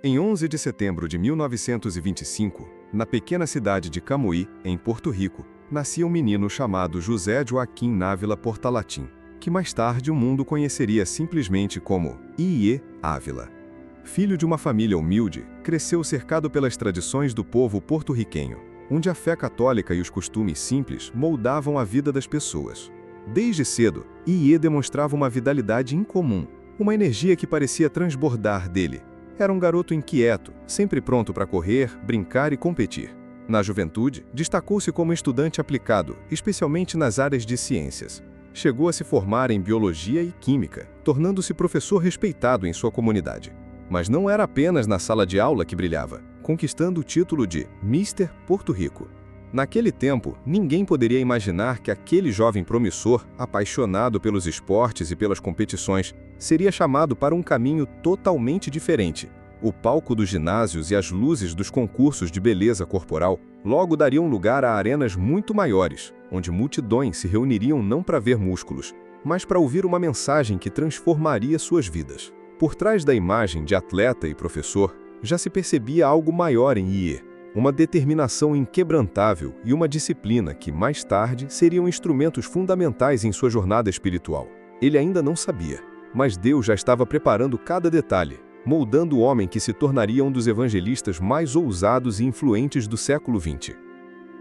Em 11 de setembro de 1925, na pequena cidade de Camoí, em Porto Rico, nascia um menino chamado José Joaquim Návila Portalatim, que mais tarde o mundo conheceria simplesmente como I.E. Ávila. Filho de uma família humilde, cresceu cercado pelas tradições do povo porto-riquenho, onde a fé católica e os costumes simples moldavam a vida das pessoas. Desde cedo, I.E. demonstrava uma vitalidade incomum, uma energia que parecia transbordar dele. Era um garoto inquieto, sempre pronto para correr, brincar e competir. Na juventude, destacou-se como estudante aplicado, especialmente nas áreas de ciências. Chegou a se formar em biologia e química, tornando-se professor respeitado em sua comunidade. Mas não era apenas na sala de aula que brilhava, conquistando o título de Mister Porto Rico. Naquele tempo, ninguém poderia imaginar que aquele jovem promissor, apaixonado pelos esportes e pelas competições, seria chamado para um caminho totalmente diferente. O palco dos ginásios e as luzes dos concursos de beleza corporal logo dariam lugar a arenas muito maiores, onde multidões se reuniriam não para ver músculos, mas para ouvir uma mensagem que transformaria suas vidas. Por trás da imagem de atleta e professor, já se percebia algo maior em I.E., uma determinação inquebrantável e uma disciplina que, mais tarde, seriam instrumentos fundamentais em sua jornada espiritual. Ele ainda não sabia, mas Deus já estava preparando cada detalhe, moldando o homem que se tornaria um dos evangelistas mais ousados e influentes do século XX.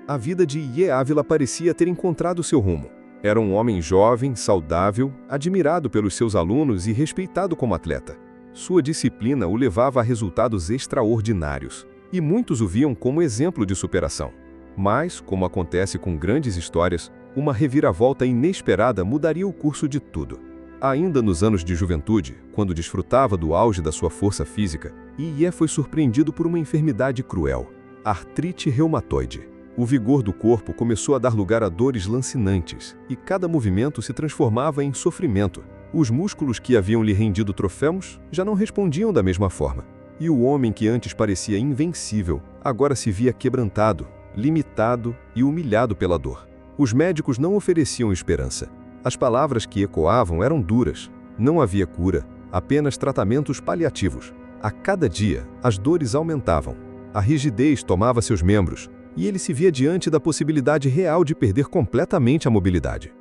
A vida de I.E. Ávila parecia ter encontrado seu rumo. Era um homem jovem, saudável, admirado pelos seus alunos e respeitado como atleta. Sua disciplina o levava a resultados extraordinários, e muitos o viam como exemplo de superação. Mas, como acontece com grandes histórias, uma reviravolta inesperada mudaria o curso de tudo. Ainda nos anos de juventude, quando desfrutava do auge da sua força física, I.E. foi surpreendido por uma enfermidade cruel, artrite reumatoide. O vigor do corpo começou a dar lugar a dores lancinantes, e cada movimento se transformava em sofrimento. Os músculos que haviam lhe rendido troféus já não respondiam da mesma forma. E o homem que antes parecia invencível, agora se via quebrantado, limitado e humilhado pela dor. Os médicos não ofereciam esperança. As palavras que ecoavam eram duras. Não havia cura, apenas tratamentos paliativos. A cada dia, as dores aumentavam. A rigidez tomava seus membros, e ele se via diante da possibilidade real de perder completamente a mobilidade.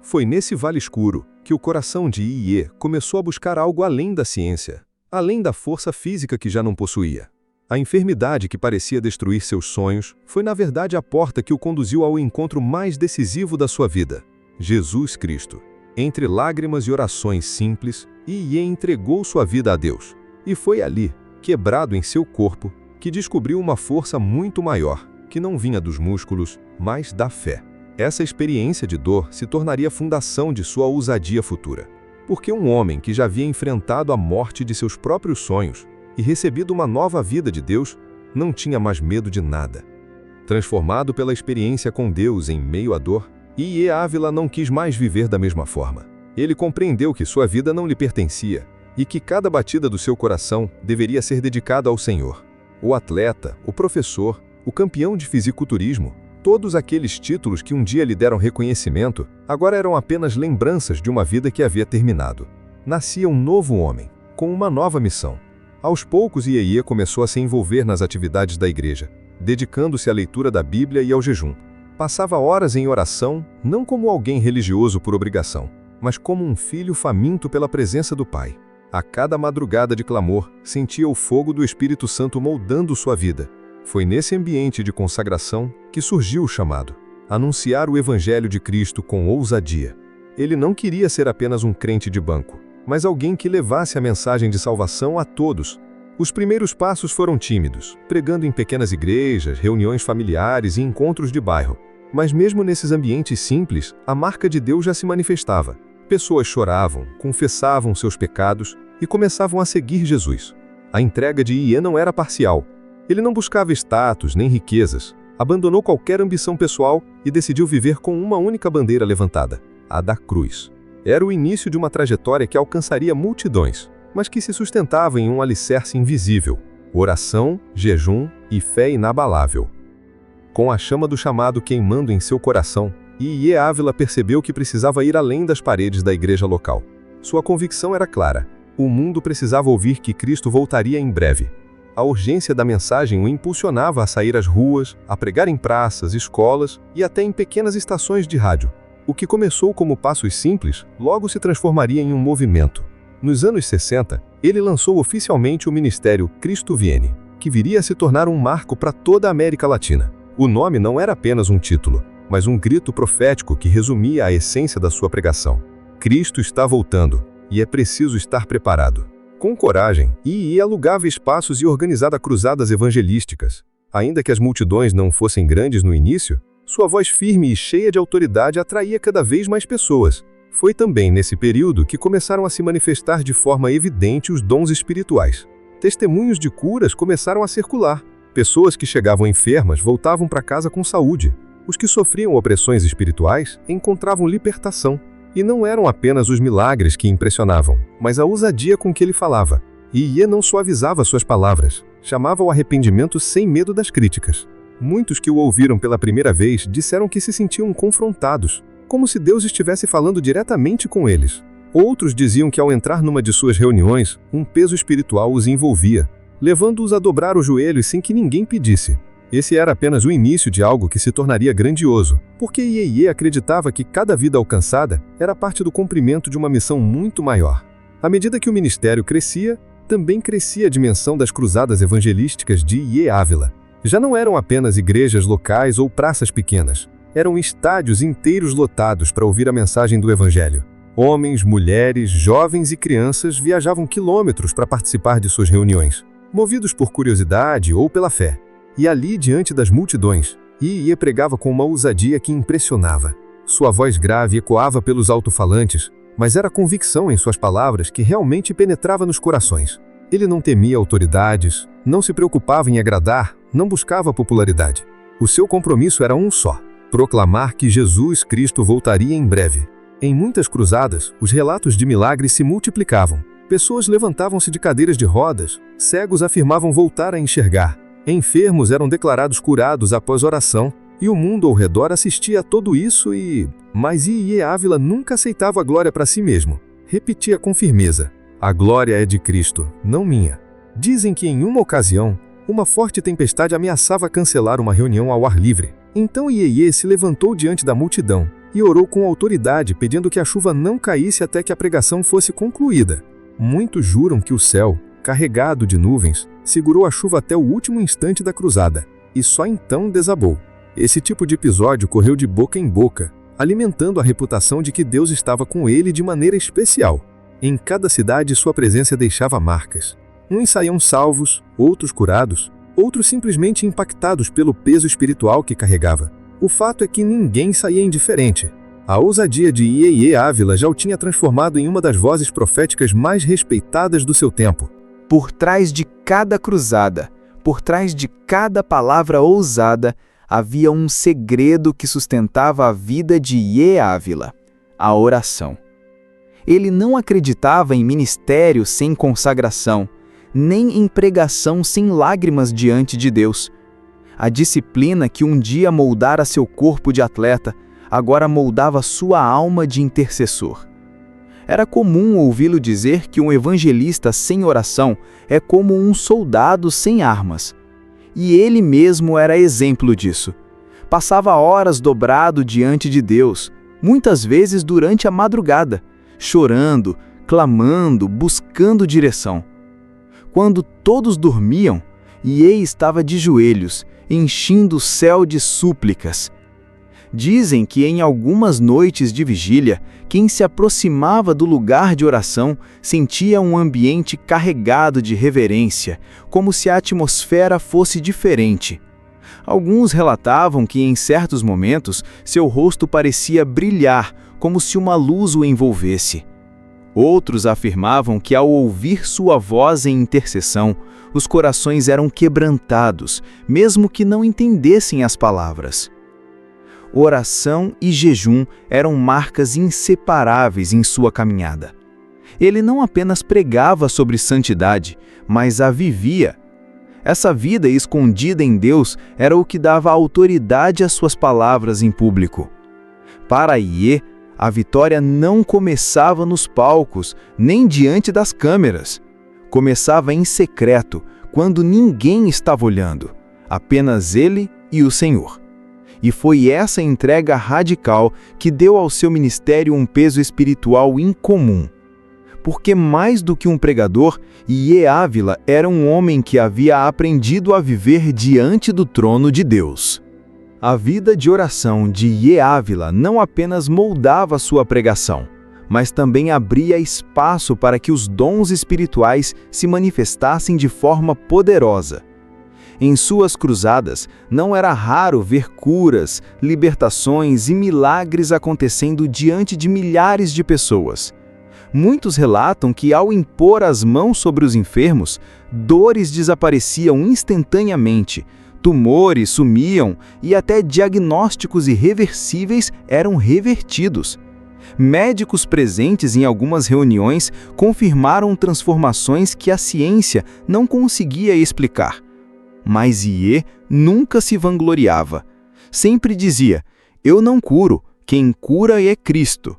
Foi nesse vale escuro que o coração de I.E. começou a buscar algo além da ciência, além da força física que já não possuía. A enfermidade que parecia destruir seus sonhos foi na verdade a porta que o conduziu ao encontro mais decisivo da sua vida, Jesus Cristo. Entre lágrimas e orações simples, I.E. entregou sua vida a Deus. E foi ali, quebrado em seu corpo, que descobriu uma força muito maior, que não vinha dos músculos, mas da fé. Essa experiência de dor se tornaria a fundação de sua ousadia futura. Porque um homem que já havia enfrentado a morte de seus próprios sonhos e recebido uma nova vida de Deus, não tinha mais medo de nada. Transformado pela experiência com Deus em meio à dor, I.E. Ávila não quis mais viver da mesma forma. Ele compreendeu que sua vida não lhe pertencia e que cada batida do seu coração deveria ser dedicada ao Senhor. O atleta, o professor, o campeão de fisiculturismo, todos aqueles títulos que um dia lhe deram reconhecimento, agora eram apenas lembranças de uma vida que havia terminado. Nascia um novo homem, com uma nova missão. Aos poucos, I.E. começou a se envolver nas atividades da igreja, dedicando-se à leitura da Bíblia e ao jejum. Passava horas em oração, não como alguém religioso por obrigação, mas como um filho faminto pela presença do Pai. A cada madrugada de clamor, sentia o fogo do Espírito Santo moldando sua vida. Foi nesse ambiente de consagração que surgiu o chamado, anunciar o Evangelho de Cristo com ousadia. Ele não queria ser apenas um crente de banco, mas alguém que levasse a mensagem de salvação a todos. Os primeiros passos foram tímidos, pregando em pequenas igrejas, reuniões familiares e encontros de bairro. Mas mesmo nesses ambientes simples, a marca de Deus já se manifestava. Pessoas choravam, confessavam seus pecados e começavam a seguir Jesus. A entrega de I.E. não era parcial. Ele não buscava status nem riquezas, abandonou qualquer ambição pessoal e decidiu viver com uma única bandeira levantada, a da cruz. Era o início de uma trajetória que alcançaria multidões, mas que se sustentava em um alicerce invisível, oração, jejum e fé inabalável. Com a chama do chamado queimando em seu coração, I.E. Ávila percebeu que precisava ir além das paredes da igreja local. Sua convicção era clara: o mundo precisava ouvir que Cristo voltaria em breve. A urgência da mensagem o impulsionava a sair às ruas, a pregar em praças, escolas e até em pequenas estações de rádio. O que começou como passos simples, logo se transformaria em um movimento. Nos anos 60, ele lançou oficialmente o ministério Cristo Viene, que viria a se tornar um marco para toda a América Latina. O nome não era apenas um título, mas um grito profético que resumia a essência da sua pregação. Cristo está voltando, e é preciso estar preparado. Com coragem, IE alugava espaços e organizava cruzadas evangelísticas. Ainda que as multidões não fossem grandes no início, sua voz firme e cheia de autoridade atraía cada vez mais pessoas. Foi também nesse período que começaram a se manifestar de forma evidente os dons espirituais. Testemunhos de curas começaram a circular. Pessoas que chegavam enfermas voltavam para casa com saúde. Os que sofriam opressões espirituais encontravam libertação. E não eram apenas os milagres que impressionavam, mas a ousadia com que ele falava. IE não suavizava suas palavras, chamava ao arrependimento sem medo das críticas. Muitos que o ouviram pela primeira vez disseram que se sentiam confrontados, como se Deus estivesse falando diretamente com eles. Outros diziam que ao entrar numa de suas reuniões, um peso espiritual os envolvia, levando-os a dobrar os joelhos sem que ninguém pedisse. Esse era apenas o início de algo que se tornaria grandioso, porque IE acreditava que cada vida alcançada era parte do cumprimento de uma missão muito maior. À medida que o ministério crescia, também crescia a dimensão das cruzadas evangelísticas de IE Ávila. Já não eram apenas igrejas locais ou praças pequenas, eram estádios inteiros lotados para ouvir a mensagem do Evangelho. Homens, mulheres, jovens e crianças viajavam quilômetros para participar de suas reuniões, movidos por curiosidade ou pela fé. E ali, diante das multidões, IE pregava com uma ousadia que impressionava. Sua voz grave ecoava pelos alto-falantes, mas era a convicção em suas palavras que realmente penetrava nos corações. Ele não temia autoridades, não se preocupava em agradar, não buscava popularidade. O seu compromisso era um só: proclamar que Jesus Cristo voltaria em breve. Em muitas cruzadas, os relatos de milagres se multiplicavam. Pessoas levantavam-se de cadeiras de rodas, cegos afirmavam voltar a enxergar. Enfermos eram declarados curados após oração, e o mundo ao redor assistia a tudo isso Mas IE Ávila nunca aceitava a glória para si mesmo. Repetia com firmeza: a glória é de Cristo, não minha. Dizem que em uma ocasião, uma forte tempestade ameaçava cancelar uma reunião ao ar livre. Então IE se levantou diante da multidão e orou com autoridade, pedindo que a chuva não caísse até que a pregação fosse concluída. Muitos juram que o céu, carregado de nuvens, segurou a chuva até o último instante da cruzada, e só então desabou. Esse tipo de episódio correu de boca em boca, alimentando a reputação de que Deus estava com ele de maneira especial. Em cada cidade sua presença deixava marcas. Uns saíam salvos, outros curados, outros simplesmente impactados pelo peso espiritual que carregava. O fato é que ninguém saía indiferente. A ousadia de IE Ávila já o tinha transformado em uma das vozes proféticas mais respeitadas do seu tempo. Por trás de cada cruzada, por trás de cada palavra ousada, havia um segredo que sustentava a vida de IE Ávila: a oração. Ele não acreditava em ministério sem consagração, nem em pregação sem lágrimas diante de Deus. A disciplina que um dia moldara seu corpo de atleta, agora moldava sua alma de intercessor. Era comum ouvi-lo dizer que um evangelista sem oração é como um soldado sem armas. E ele mesmo era exemplo disso. Passava horas dobrado diante de Deus, muitas vezes durante a madrugada, chorando, clamando, buscando direção. Quando todos dormiam, IE estava de joelhos, enchendo o céu de súplicas. Dizem que em algumas noites de vigília, quem se aproximava do lugar de oração sentia um ambiente carregado de reverência, como se a atmosfera fosse diferente. Alguns relatavam que em certos momentos seu rosto parecia brilhar, como se uma luz o envolvesse. Outros afirmavam que ao ouvir sua voz em intercessão, os corações eram quebrantados, mesmo que não entendessem as palavras. Oração e jejum eram marcas inseparáveis em sua caminhada. Ele não apenas pregava sobre santidade, mas a vivia. Essa vida escondida em Deus era o que dava autoridade às suas palavras em público. Para IE, a vitória não começava nos palcos, nem diante das câmeras. Começava em secreto, quando ninguém estava olhando, apenas ele e o Senhor. E foi essa entrega radical que deu ao seu ministério um peso espiritual incomum. Porque mais do que um pregador, Iê Ávila era um homem que havia aprendido a viver diante do trono de Deus. A vida de oração de Iê Ávila não apenas moldava sua pregação, mas também abria espaço para que os dons espirituais se manifestassem de forma poderosa. Em suas cruzadas, não era raro ver curas, libertações e milagres acontecendo diante de milhares de pessoas. Muitos relatam que, ao impor as mãos sobre os enfermos, dores desapareciam instantaneamente, tumores sumiam e até diagnósticos irreversíveis eram revertidos. Médicos presentes em algumas reuniões confirmaram transformações que a ciência não conseguia explicar. Mas Iê nunca se vangloriava. Sempre dizia: "Eu não curo, quem cura é Cristo."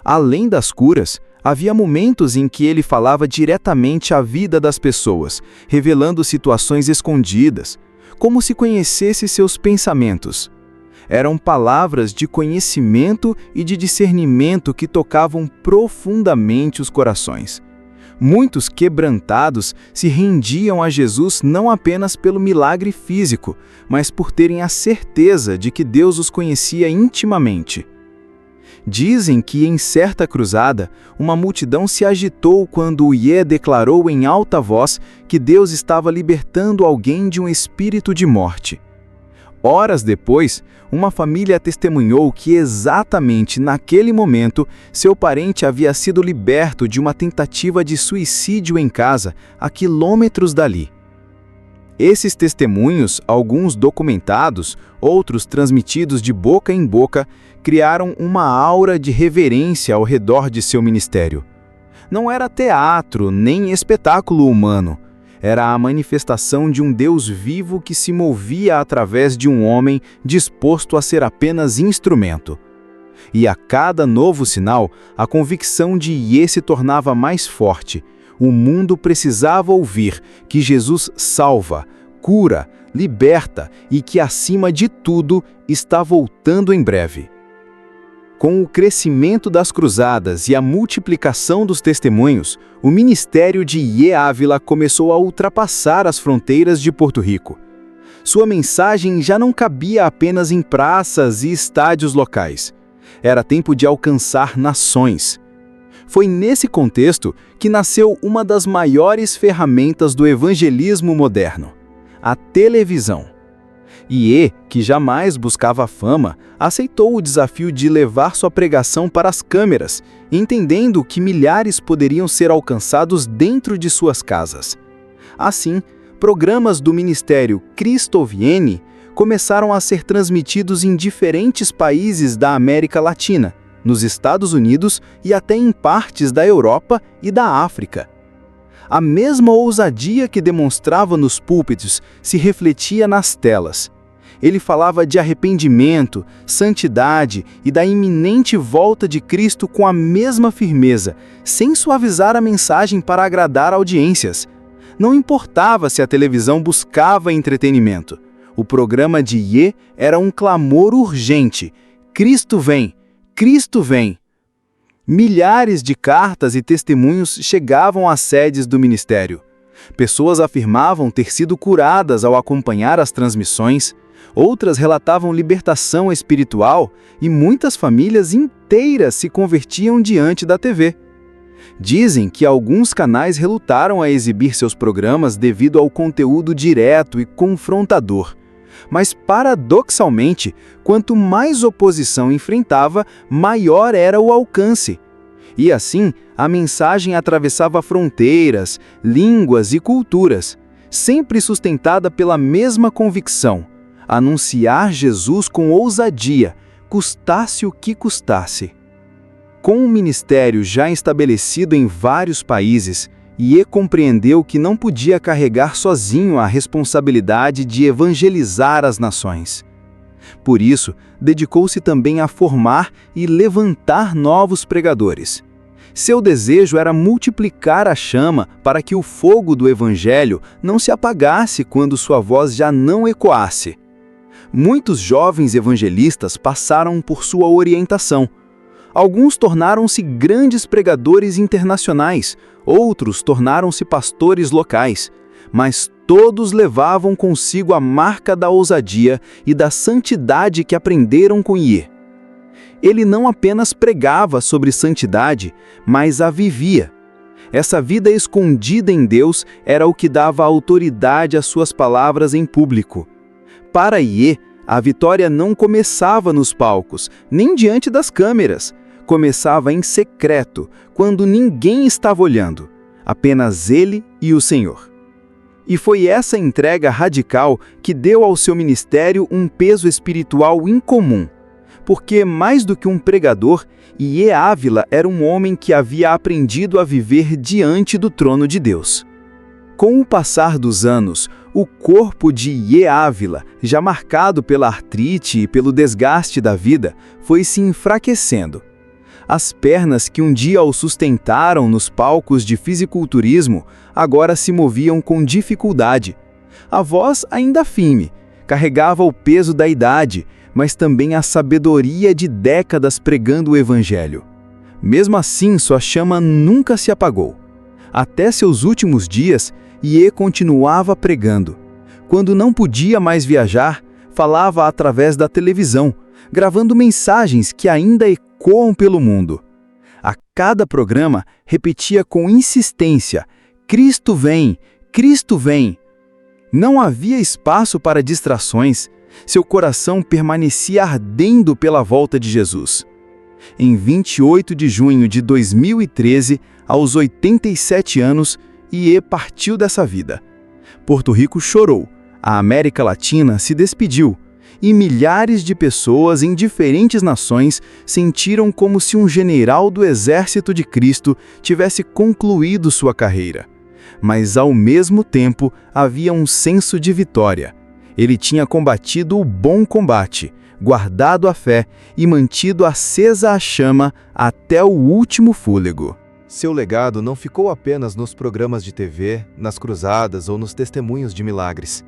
Além das curas, havia momentos em que ele falava diretamente à vida das pessoas, revelando situações escondidas, como se conhecesse seus pensamentos. Eram palavras de conhecimento e de discernimento que tocavam profundamente os corações. Muitos quebrantados se rendiam a Jesus não apenas pelo milagre físico, mas por terem a certeza de que Deus os conhecia intimamente. Dizem que em certa cruzada, uma multidão se agitou quando Iê declarou em alta voz que Deus estava libertando alguém de um espírito de morte. Horas depois, uma família testemunhou que exatamente naquele momento seu parente havia sido liberto de uma tentativa de suicídio em casa, a quilômetros dali. Esses testemunhos, alguns documentados, outros transmitidos de boca em boca, criaram uma aura de reverência ao redor de seu ministério. Não era teatro, nem espetáculo humano. Era a manifestação de um Deus vivo que se movia através de um homem disposto a ser apenas instrumento. E a cada novo sinal, a convicção de Iê se tornava mais forte. O mundo precisava ouvir que Jesus salva, cura, liberta e que, acima de tudo, está voltando em breve. Com o crescimento das cruzadas e a multiplicação dos testemunhos, o ministério de Iê Ávila começou a ultrapassar as fronteiras de Porto Rico. Sua mensagem já não cabia apenas em praças e estádios locais. Era tempo de alcançar nações. Foi nesse contexto que nasceu uma das maiores ferramentas do evangelismo moderno: a televisão. Iê, que jamais buscava fama, aceitou o desafio de levar sua pregação para as câmeras, entendendo que milhares poderiam ser alcançados dentro de suas casas. Assim, programas do ministério Cristo Viene começaram a ser transmitidos em diferentes países da América Latina, nos Estados Unidos e até em partes da Europa e da África. A mesma ousadia que demonstrava nos púlpitos se refletia nas telas. Ele falava de arrependimento, santidade e da iminente volta de Cristo com a mesma firmeza, sem suavizar a mensagem para agradar audiências. Não importava se a televisão buscava entretenimento. O programa de Iê era um clamor urgente: Cristo vem! Cristo vem! Milhares de cartas e testemunhos chegavam às sedes do ministério. Pessoas afirmavam ter sido curadas ao acompanhar as transmissões, outras relatavam libertação espiritual e muitas famílias inteiras se convertiam diante da TV. Dizem que alguns canais relutaram a exibir seus programas devido ao conteúdo direto e confrontador. Mas, paradoxalmente, quanto mais oposição enfrentava, maior era o alcance. E assim, a mensagem atravessava fronteiras, línguas e culturas, sempre sustentada pela mesma convicção: anunciar Jesus com ousadia, custasse o que custasse. Com um ministério já estabelecido em vários países, Iê compreendeu que não podia carregar sozinho a responsabilidade de evangelizar as nações. Por isso, dedicou-se também a formar e levantar novos pregadores. Seu desejo era multiplicar a chama para que o fogo do Evangelho não se apagasse quando sua voz já não ecoasse. Muitos jovens evangelistas passaram por sua orientação. Alguns tornaram-se grandes pregadores internacionais, outros tornaram-se pastores locais, mas todos levavam consigo a marca da ousadia e da santidade que aprenderam com Iê. Ele não apenas pregava sobre santidade, mas a vivia. Essa vida escondida em Deus era o que dava autoridade às suas palavras em público. Para Iê, a vitória não começava nos palcos, nem diante das câmeras. Começava em secreto, quando ninguém estava olhando, apenas ele e o Senhor. E foi essa entrega radical que deu ao seu ministério um peso espiritual incomum, porque mais do que um pregador, Iê Ávila era um homem que havia aprendido a viver diante do trono de Deus. Com o passar dos anos, o corpo de Iê Ávila, já marcado pela artrite e pelo desgaste da vida, foi se enfraquecendo. As pernas que um dia o sustentaram nos palcos de fisiculturismo agora se moviam com dificuldade. A voz ainda firme, carregava o peso da idade, mas também a sabedoria de décadas pregando o Evangelho. Mesmo assim, sua chama nunca se apagou. Até seus últimos dias, Iê continuava pregando. Quando não podia mais viajar, falava através da televisão, gravando mensagens que ainda ecoam pelo mundo. A cada programa, repetia com insistência: Cristo vem, Cristo vem. Não havia espaço para distrações. Seu coração permanecia ardendo pela volta de Jesus. Em 28 de junho de 2013, aos 87 anos, Iê partiu dessa vida. Porto Rico chorou, a América Latina se despediu, e milhares de pessoas em diferentes nações sentiram como se um general do exército de Cristo tivesse concluído sua carreira. Mas, ao mesmo tempo, havia um senso de vitória. Ele tinha combatido o bom combate, guardado a fé e mantido acesa a chama até o último fôlego. Seu legado não ficou apenas nos programas de TV, nas cruzadas ou nos testemunhos de milagres.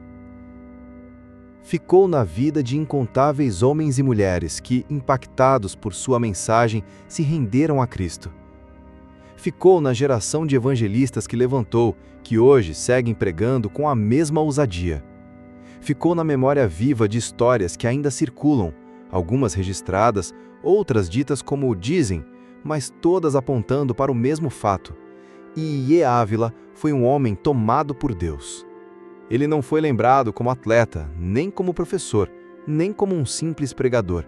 Ficou na vida de incontáveis homens e mulheres que, impactados por sua mensagem, se renderam a Cristo. Ficou na geração de evangelistas que levantou, que hoje seguem pregando com a mesma ousadia. Ficou na memória viva de histórias que ainda circulam, algumas registradas, outras ditas como dizem, mas todas apontando para o mesmo fato. Iê Ávila foi um homem tomado por Deus. Ele não foi lembrado como atleta, nem como professor, nem como um simples pregador.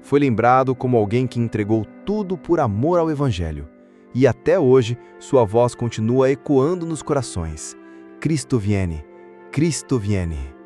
Foi lembrado como alguém que entregou tudo por amor ao Evangelho. E até hoje, sua voz continua ecoando nos corações. Cristo viene, Cristo viene.